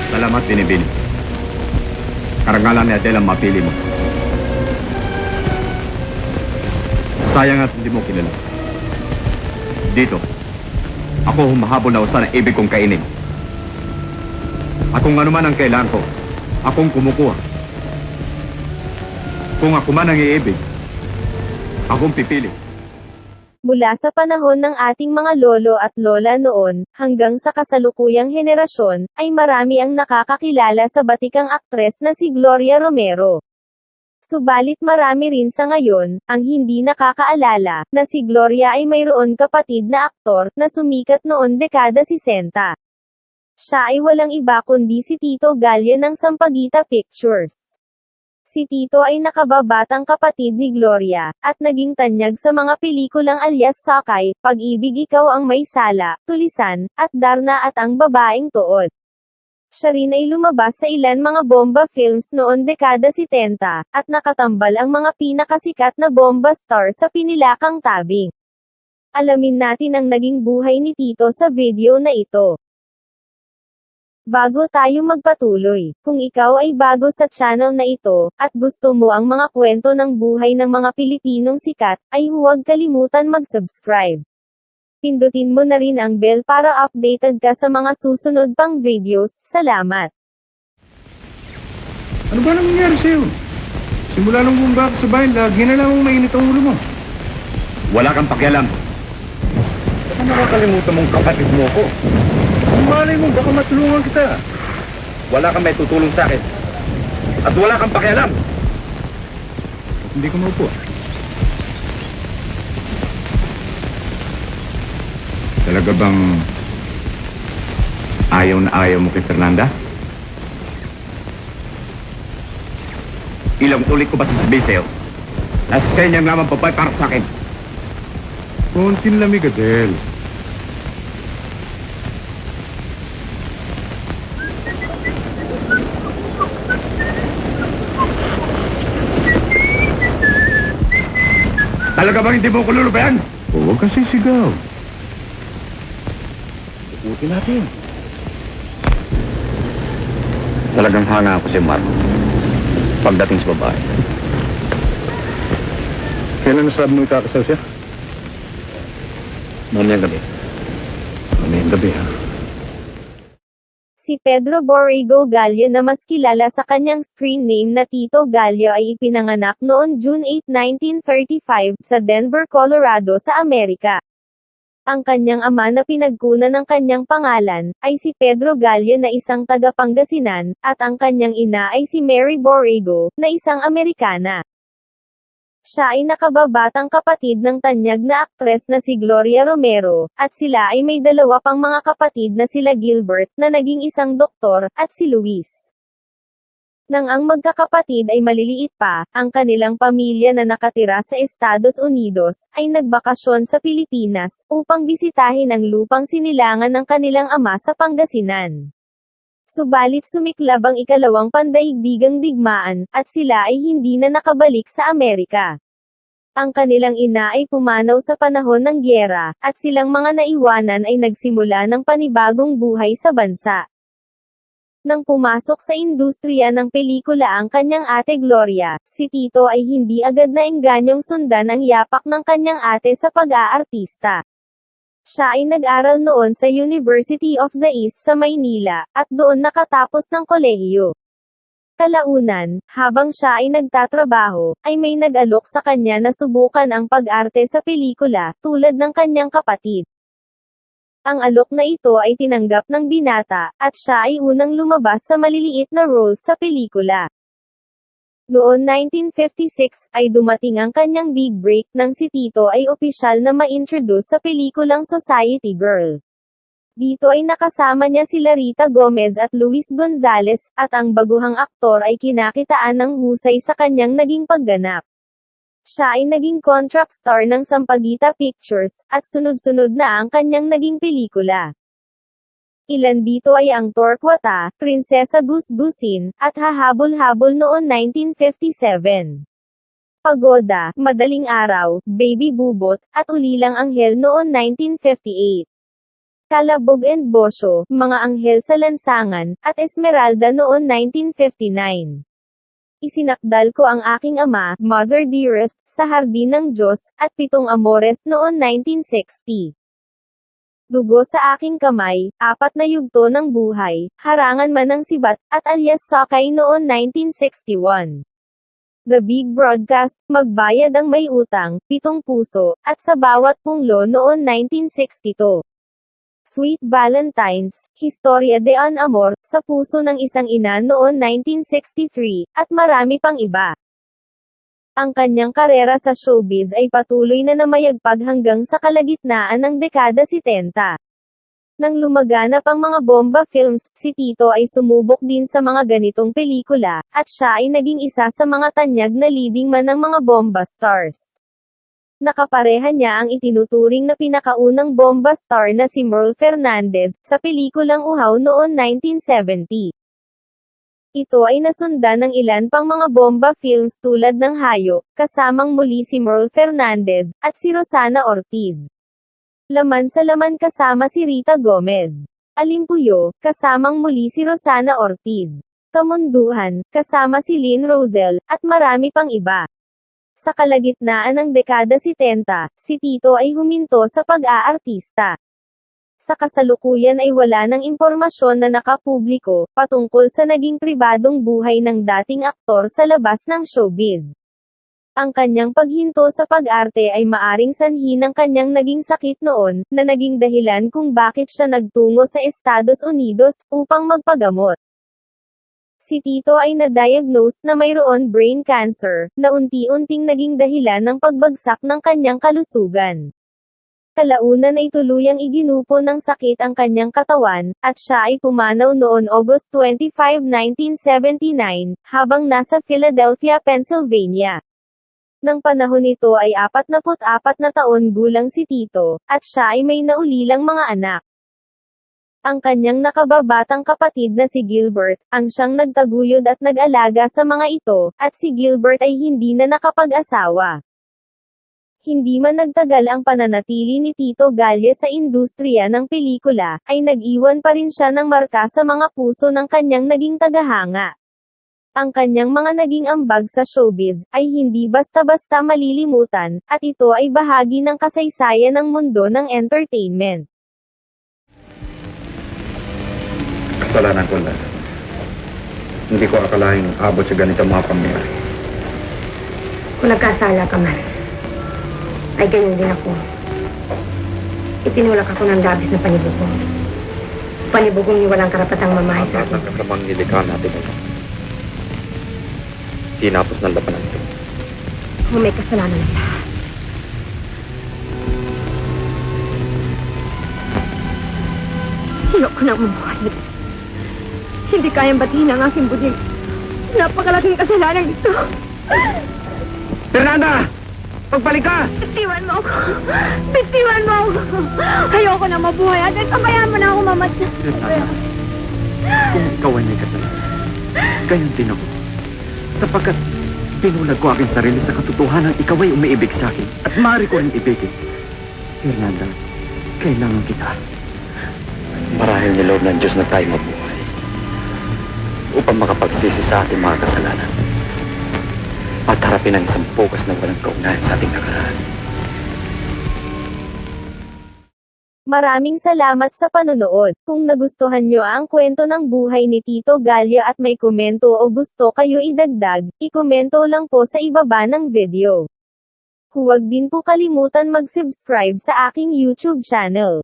Salamat, Binibini. Karangalan ni Adele ang mapili mo. Sayang at hindi mo kilala. Dito, ako humahabol na usan ang ibig kong kainin. At kung ano man ang kailangan ko, akong kumukuha. Kung ako man ang iibig, akong pipili. Mula sa panahon ng ating mga lolo at lola noon, hanggang sa kasalukuyang henerasyon, ay marami ang nakakakilala sa batikang aktres na si Gloria Romero. Subalit marami rin sa ngayon, ang hindi nakakaalala, na si Gloria ay mayroon kapatid na aktor, na sumikat noon dekada 60. Siya ay walang iba kundi si Tito Gallia ng Sampaguita Pictures. Si Tito ay nakababatang kapatid ni Gloria, at naging tanyag sa mga pelikulang alias Sakay, Pag-ibig Ikaw ang May Sala, Tulisan, at Darna at Ang Babaeng Tuod. Siya rin ay lumabas sa ilan mga bomba films noon dekada 70, at nakatambal ang mga pinakasikat na bomba star sa pinilakang tabing. Alamin natin ang naging buhay ni Tito sa video na ito. Bago tayo magpatuloy, kung ikaw ay bago sa channel na ito, at gusto mo ang mga kwento ng buhay ng mga Pilipinong sikat, ay huwag kalimutan mag-subscribe. Pindutin mo na rin ang bell para updated ka sa mga susunod pang videos. Salamat! Ano ba nangyayari sa'yo? Simula nung bumaba ka sa bahay, lagi na lang mainit ang ulo mo. Wala kang pakialam. Baka nakakalimutan mong kapatid mo ko. Ang malay mo, baka matulungan kita. Wala kang may tutulong sa akin. At wala kang pakialam. Hindi ko maupo. Talaga bang ayaw na ayaw mo kay Fernanda? Ilang ulit ko ba sasabihin sa'yo? Nasa naman babae para sa akin. Konting lamig, Adele. Talaga bang hindi mo ko lulubayan? Huwag kang sisigaw. Ikutin natin. Talagang hanga ako si Marco. Pagdating sa babae. Kailan nasabi mo ikakasal siya? Mamayang gabi. Mamayang gabi, ha? Si Pedro Borrego Gallia na mas kilala sa kanyang screen name na Tito Gallia ay ipinanganak noon June 8, 1935, sa Denver, Colorado sa Amerika. Ang kanyang ama na pinagkunan ng kanyang pangalan, ay si Pedro Gallia na isang taga Pangasinan, at ang kanyang ina ay si Mary Borrego, na isang Amerikana. Siya ay nakababatang kapatid ng tanyag na aktres na si Gloria Romero, at sila ay may dalawa pang mga kapatid na sila Gilbert, na naging isang doktor, at si Luis. Nang ang magkakapatid ay maliliit pa, ang kanilang pamilya na nakatira sa Estados Unidos, ay nagbakasyon sa Pilipinas, upang bisitahin ang lupang sinilangan ng kanilang ama sa Pangasinan. Subalit sumiklab ang ikalawang pandaigdigang digmaan, at sila ay hindi na nakabalik sa Amerika. Ang kanilang ina ay pumanaw sa panahon ng gyera, at silang mga naiwanan ay nagsimula ng panibagong buhay sa bansa. Nang pumasok sa industriya ng pelikula ang kanyang ate Gloria, si Tito ay hindi agad na engganyong sundan ang yapak ng kanyang ate sa pag-aartista. Siya ay nag-aral noon sa University of the East sa Maynila, at doon nakatapos ng kolehiyo. Kalaunan, habang siya ay nagtatrabaho, ay may nag-alok sa kanya na subukan ang pag-arte sa pelikula, tulad ng kanyang kapatid. Ang alok na ito ay tinanggap ng binata, at siya ay unang lumabas sa maliliit na roles sa pelikula. Noon 1956, ay dumating ang kanyang big break nang si Tito ay opisyal na ma-introduce sa pelikulang Society Girl. Dito ay nakasama niya sila Rita Gomez at Luis Gonzalez, at ang baguhang aktor ay kinakitaan ng husay sa kanyang naging pagganap. Siya ay naging contract star ng Sampaguita Pictures, at sunod-sunod na ang kanyang naging pelikula. Ilan dito ay ang Torquata, Prinsesa Gusgusin, at Hahabol-habol noon 1957. Pagoda, Madaling Araw, Baby Bubot, at Ulilang Anghel noon 1958. Calabog and Bosio, Mga Anghel sa Lansangan, at Esmeralda noon 1959. Isinakdal ko ang aking ama, Mother Dearest, sa Hardin ng Diyos, at Pitong Amores noon 1960. Dugo sa aking kamay, 4 na yugto ng buhay, harangan man ng sibat, at alias Sakay noon 1961. The Big Broadcast, Magbayad ang May Utang, 7 Puso, at Sa Bawat Punglo noon 1962. Sweet Valentines, Historia de un Amor, Sa Puso ng Isang Ina noon 1963, at marami pang iba. Ang kanyang karera sa showbiz ay patuloy na namayagpag hanggang sa kalagitnaan ng dekada 70. Nang lumaganap ang mga bomba films, si Tito ay sumubok din sa mga ganitong pelikula, at siya ay naging isa sa mga tanyag na leading man ng mga bomba stars. Nakapareha niya ang itinuturing na pinakaunang bomba star na si Merl Fernandez, sa pelikulang Uhaw noon 1970. Ito ay nasundan ng ilan pang mga bomba films tulad ng Hayo, kasamang muli si Merl Fernandez, at si Rosana Ortiz. Laman sa Laman kasama si Rita Gomez. Alimpuyo, kasamang muli si Rosana Ortiz. Kamunduhan, kasama si Lynn Rosel, at marami pang iba. Sa kalagitnaan ng dekada 70, si Tito ay huminto sa pag-aartista. Sa kasalukuyan ay wala ng impormasyon na nakapubliko, patungkol sa naging pribadong buhay ng dating aktor sa labas ng showbiz. Ang kanyang paghinto sa pag-arte ay maaring sanhi ng kanyang naging sakit noon, na naging dahilan kung bakit siya nagtungo sa Estados Unidos, upang magpagamot. Si Tito ay na-diagnose na mayroon brain cancer, na unti-unting naging dahilan ng pagbagsak ng kanyang kalusugan. Kalaunan ay tuluyang iginupo ng sakit ang kanyang katawan, at siya ay pumanaw noon August 25, 1979, habang nasa Philadelphia, Pennsylvania. Nang panahon nito ay 44 na taon gulang si Tito, at siya ay may naulilang mga anak. Ang kanyang nakababatang kapatid na si Gilbert, ang siyang nagtaguyod at nag-alaga sa mga ito, at si Gilbert ay hindi na nakapag-asawa. Hindi man nagtagal ang pananatili ni Tito Galye sa industriya ng pelikula, ay nag-iwan pa rin siya ng marka sa mga puso ng kanyang naging tagahanga. Ang kanyang mga naging ambag sa showbiz, ay hindi basta-basta malilimutan, at ito ay bahagi ng kasaysayan ng mundo ng entertainment. Kasalanan ko na. Hindi ko akalaing abot sa ganito mga pangyayari. Kung nagkasala ka man, ay ganyan din ako. Itinulak ako ng labis na panibugong. Panibugong ni walang karapatang mamahay sa akin. Ang kasamang nilikha natin ito. Tinapos ng labanan ito. Kung may kasalanan ng lahat. Ayoko nang mabuhay. Hindi kayang batiin ang aking buding. Napakalaking kasalanan ito. Fernanda! Pagbalik ka! Bitiwan mo ako. Bitiwan mo ako. Ayoko na mabuhay. At pabayaan mo na ako mamatay. Kung ikaw ay may kasalanan, gayon din ako. Sapagkat pinulag ko aking sarili sa katotohanan, ikaw ay umiibig sa akin at maaari ko rin ibigin. Fernanda, kailangan kita. Marahil niloob ng Diyos na tayo mabuhay upang makapagsisi sa ating mga kasalanan at harapin ang isang bukas na walang kaugnayan sa ating nakaraan. Maraming salamat sa panonood. Kung nagustuhan nyo ang kwento ng buhay ni Tito Galye at may komento o gusto kayo idagdag, ikomento lang po sa ibaba ng video. Huwag din po kalimutan mag-subscribe sa aking YouTube channel.